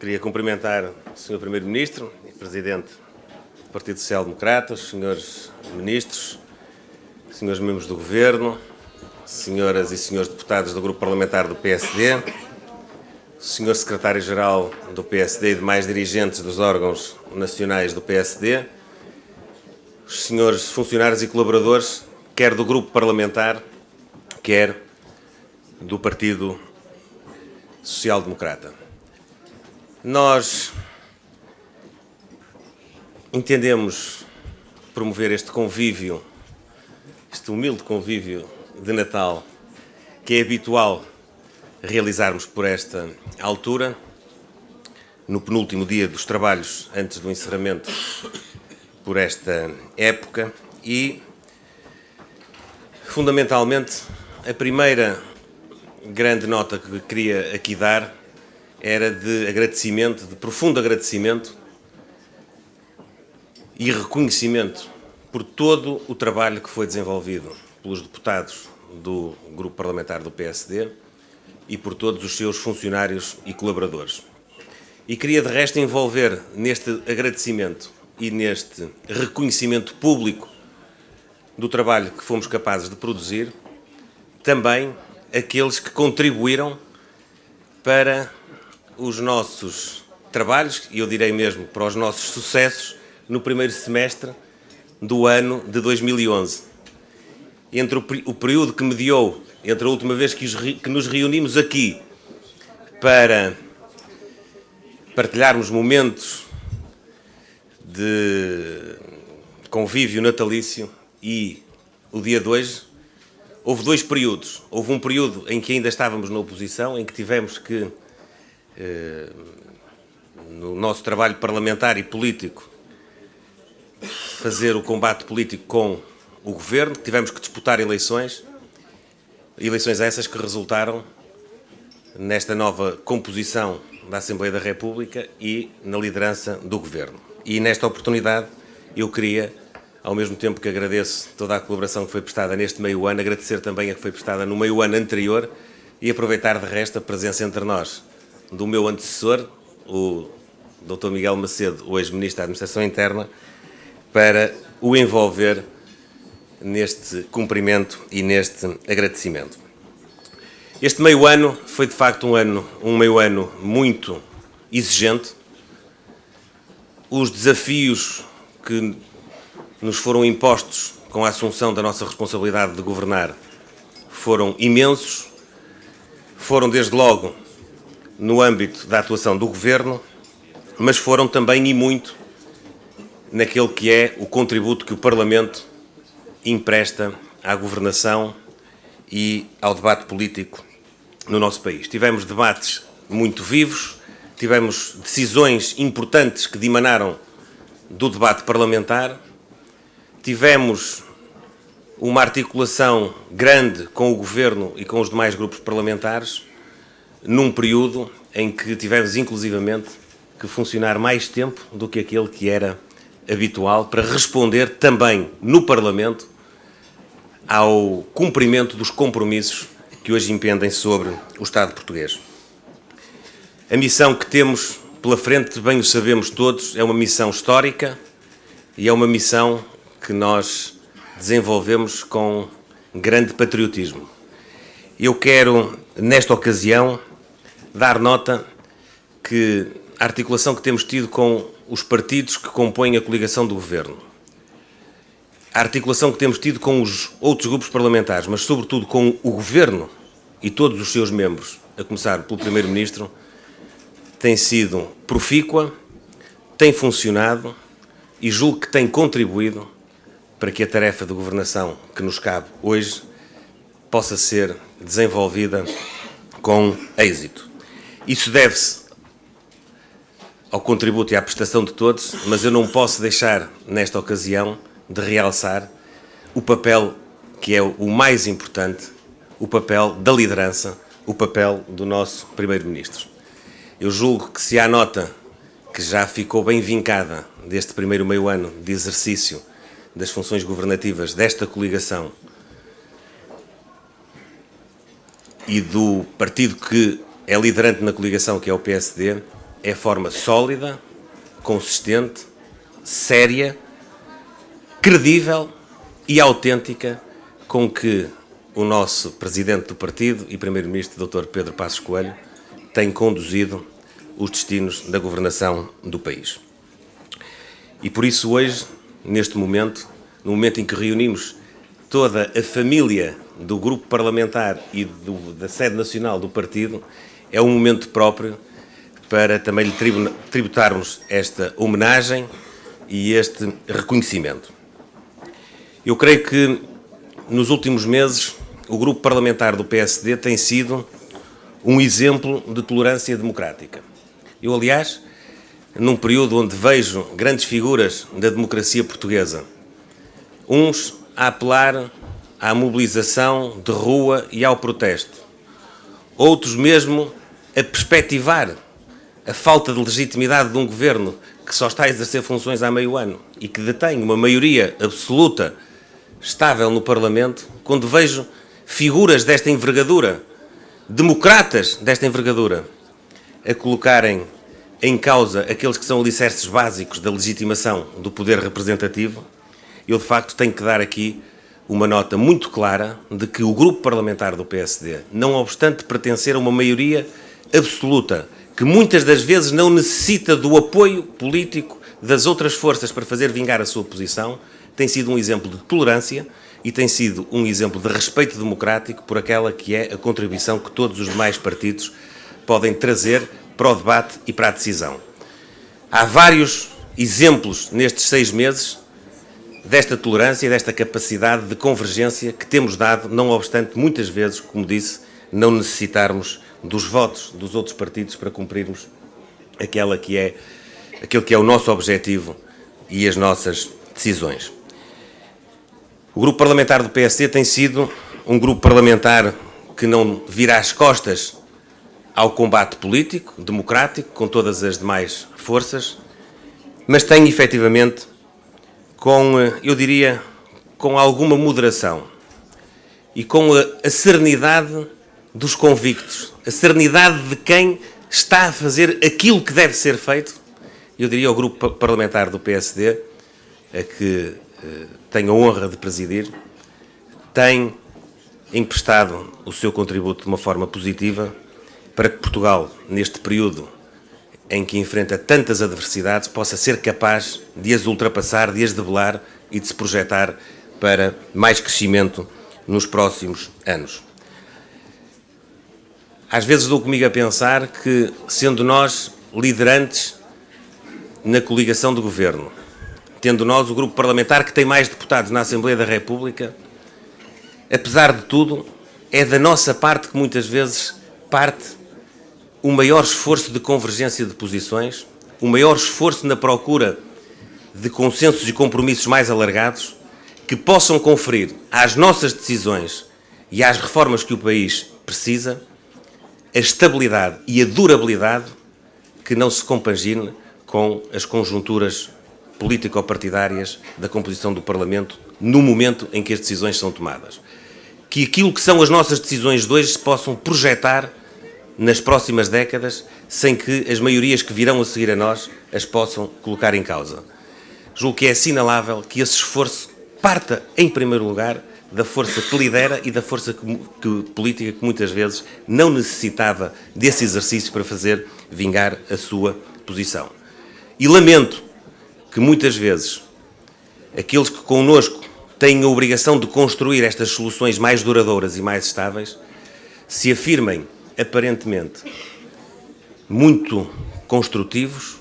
queria cumprimentar o Sr. Primeiro-Ministro e Presidente do Partido Social Democrata, os Srs. Ministros, Srs. Membros do Governo, Senhoras e Srs. Deputados do Grupo Parlamentar do PSD, o Sr. Secretário-Geral do PSD e demais dirigentes dos órgãos nacionais do PSD, os Srs. Funcionários e colaboradores, quer do Grupo Parlamentar, quer do Partido Social Democrata. Nós entendemos promover este convívio, este humilde convívio de Natal, que é habitual realizarmos por esta altura, no penúltimo dia dos trabalhos antes do encerramento por esta época e, fundamentalmente, a primeira grande nota que queria aqui dar era de agradecimento, de profundo agradecimento e reconhecimento por todo o trabalho que foi desenvolvido pelos deputados do Grupo Parlamentar do PSD e por todos os seus funcionários e colaboradores. E queria, de resto, envolver neste agradecimento e neste reconhecimento público do trabalho que fomos capazes de produzir, também aqueles que contribuíram para os nossos trabalhos, e eu direi mesmo para os nossos sucessos, no primeiro semestre do ano de 2011. Entre o período que mediou entre a última vez que nos reunimos aqui para partilharmos momentos de convívio natalício e o dia de hoje, houve dois períodos. Houve um período em que ainda estávamos na oposição, em que tivemos que, no nosso trabalho parlamentar e político, fazer o combate político com o Governo, tivemos que disputar eleições essas que resultaram nesta nova composição da Assembleia da República e na liderança do Governo. E nesta oportunidade eu queria, ao mesmo tempo que agradeço toda a colaboração que foi prestada neste meio ano, agradecer também a que foi prestada no meio ano anterior e aproveitar de resto a presença entre nós do meu antecessor, o Dr. Miguel Macedo, o ex-Ministro da Administração Interna, para o envolver neste cumprimento e neste agradecimento. Este meio ano foi de facto um meio ano muito exigente. Os desafios que nos foram impostos com a assunção da nossa responsabilidade de governar foram imensos, foram desde logo no âmbito da atuação do Governo, mas foram também e muito naquele que é o contributo que o Parlamento empresta à governação e ao debate político no nosso país. Tivemos debates muito vivos, tivemos decisões importantes que dimanaram do debate parlamentar, tivemos uma articulação grande com o Governo e com os demais grupos parlamentares, num período em que tivemos, inclusivamente, que funcionar mais tempo do que aquele que era habitual para responder também no Parlamento ao cumprimento dos compromissos que hoje impendem sobre o Estado português. A missão que temos pela frente, bem o sabemos todos, é uma missão histórica e é uma missão que nós desenvolvemos com grande patriotismo. Eu quero, nesta ocasião, dar nota que a articulação que temos tido com os partidos que compõem a coligação do Governo, a articulação que temos tido com os outros grupos parlamentares, mas sobretudo com o Governo e todos os seus membros, a começar pelo Primeiro-Ministro, tem sido profícua, tem funcionado e julgo que tem contribuído para que a tarefa de governação que nos cabe hoje possa ser desenvolvida com êxito. Isso deve-se ao contributo e à prestação de todos, mas eu não posso deixar, nesta ocasião, de realçar o papel que é o mais importante, o papel da liderança, o papel do nosso Primeiro-Ministro. Eu julgo que se há nota que já ficou bem vincada deste primeiro meio ano de exercício das funções governativas desta coligação e do partido que é liderante na coligação, que é o PSD, é a forma sólida, consistente, séria, credível e autêntica com que o nosso Presidente do Partido e Primeiro-Ministro, Dr. Pedro Passos Coelho, tem conduzido os destinos da governação do país. E por isso hoje, neste momento, no momento em que reunimos toda a família do grupo parlamentar e da sede nacional do partido, é um momento próprio para também lhe tributarmos esta homenagem e este reconhecimento. Eu creio que nos últimos meses o grupo parlamentar do PSD tem sido um exemplo de tolerância democrática. Eu, aliás, num período onde vejo grandes figuras da democracia portuguesa, uns a apelar à mobilização de rua e ao protesto, outros mesmo a perspectivar a falta de legitimidade de um governo que só está a exercer funções há meio ano e que detém uma maioria absoluta estável no Parlamento, quando vejo figuras desta envergadura, democratas desta envergadura, a colocarem em causa aqueles que são alicerces básicos da legitimação do poder representativo, eu de facto tenho que dar aqui uma nota muito clara de que o grupo parlamentar do PSD, não obstante pertencer a uma maioria absoluta, que muitas das vezes não necessita do apoio político das outras forças para fazer vingar a sua posição, tem sido um exemplo de tolerância e tem sido um exemplo de respeito democrático por aquela que é a contribuição que todos os demais partidos podem trazer para o debate e para a decisão. Há vários exemplos nestes 6 meses desta tolerância e desta capacidade de convergência que temos dado, não obstante, muitas vezes, como disse, não necessitarmos dos votos dos outros partidos para cumprirmos aquele que é o nosso objetivo e as nossas decisões. O grupo parlamentar do PSD tem sido um grupo parlamentar que não vira as costas ao combate político, democrático, com todas as demais forças, mas tem efetivamente eu diria, com alguma moderação e com a serenidade dos convictos, a serenidade de quem está a fazer aquilo que deve ser feito, eu diria ao grupo parlamentar do PSD, a que tenho a honra de presidir, tem emprestado o seu contributo de uma forma positiva para que Portugal, neste período em que enfrenta tantas adversidades, possa ser capaz de as ultrapassar, de as debelar e de se projetar para mais crescimento nos próximos anos. Às vezes dou comigo a pensar que, sendo nós liderantes na coligação de governo, tendo nós o grupo parlamentar que tem mais deputados na Assembleia da República, apesar de tudo, é da nossa parte que muitas vezes parte o maior esforço de convergência de posições, o maior esforço na procura de consensos e compromissos mais alargados que possam conferir às nossas decisões e às reformas que o país precisa a estabilidade e a durabilidade que não se compagine com as conjunturas político-partidárias da composição do Parlamento no momento em que as decisões são tomadas. Que aquilo que são as nossas decisões de hoje se possam projetar nas próximas décadas, sem que as maiorias que virão a seguir a nós as possam colocar em causa. Julgo que é assinalável que esse esforço parta, em primeiro lugar, da força que lidera e da força política que muitas vezes não necessitava desse exercício para fazer vingar a sua posição. E lamento que muitas vezes aqueles que connosco têm a obrigação de construir estas soluções mais duradouras e mais estáveis se afirmem aparentemente muito construtivos,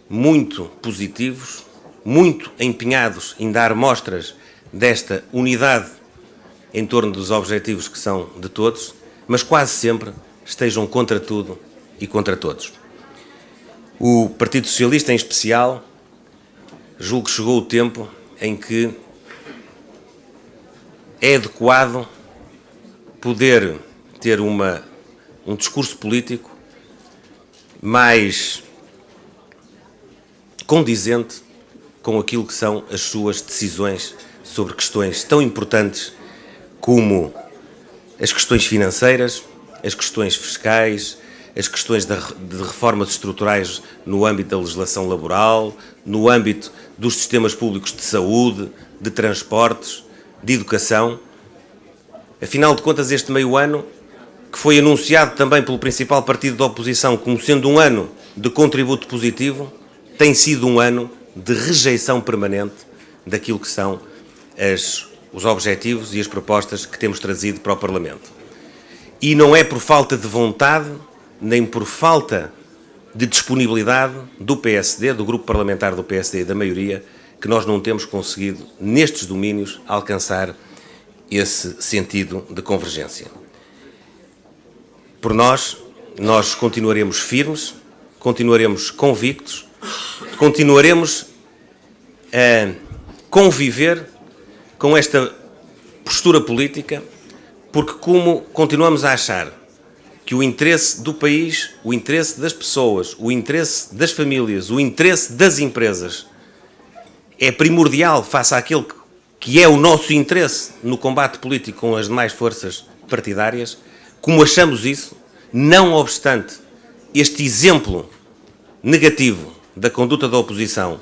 muito positivos, muito empenhados em dar mostras desta unidade em torno dos objetivos que são de todos, mas quase sempre estejam contra tudo e contra todos. O Partido Socialista, em especial, julgo que chegou o tempo em que é adequado poder ter um discurso político mais condizente com aquilo que são as suas decisões sobre questões tão importantes como as questões financeiras, as questões fiscais, as questões de reformas estruturais no âmbito da legislação laboral, no âmbito dos sistemas públicos de saúde, de transportes, de educação. Afinal de contas, este meio ano, que foi anunciado também pelo principal partido da oposição como sendo um ano de contributo positivo, tem sido um ano de rejeição permanente daquilo que são os objetivos e as propostas que temos trazido para o Parlamento. E não é por falta de vontade, nem por falta de disponibilidade do PSD, do grupo parlamentar do PSD e da maioria, que nós não temos conseguido, nestes domínios, alcançar esse sentido de convergência. Por nós continuaremos firmes, continuaremos convictos, continuaremos a conviver com esta postura política, porque como continuamos a achar que o interesse do país, o interesse das pessoas, o interesse das famílias, o interesse das empresas é primordial face àquele que é o nosso interesse no combate político com as demais forças partidárias, como achamos isso, não obstante este exemplo negativo da conduta da oposição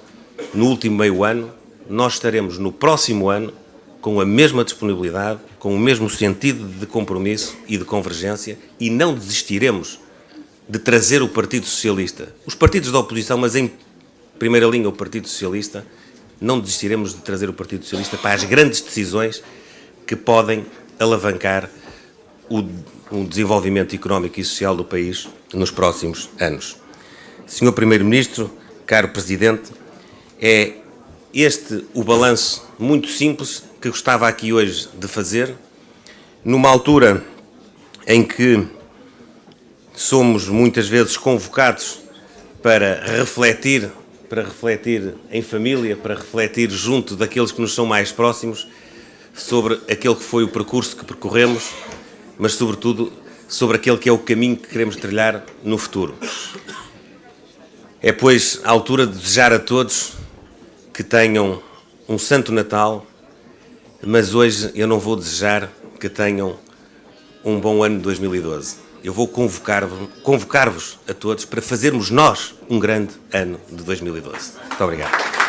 no último meio ano, nós estaremos no próximo ano com a mesma disponibilidade, com o mesmo sentido de compromisso e de convergência, e não desistiremos de trazer o Partido Socialista, os partidos da oposição, mas em primeira linha o Partido Socialista, não desistiremos de trazer o Partido Socialista para as grandes decisões que podem alavancar o desenvolvimento económico e social do país nos próximos anos. Senhor Primeiro-Ministro, caro Presidente, é este o balanço muito simples que gostava aqui hoje de fazer, numa altura em que somos muitas vezes convocados para refletir em família, para refletir junto daqueles que nos são mais próximos sobre aquele que foi o percurso que percorremos, mas sobretudo sobre aquele que é o caminho que queremos trilhar no futuro. É, pois, a altura de desejar a todos que tenham um Santo Natal, mas hoje eu não vou desejar que tenham um bom ano de 2012. Eu vou convocar-vos a todos para fazermos nós um grande ano de 2012. Muito obrigado.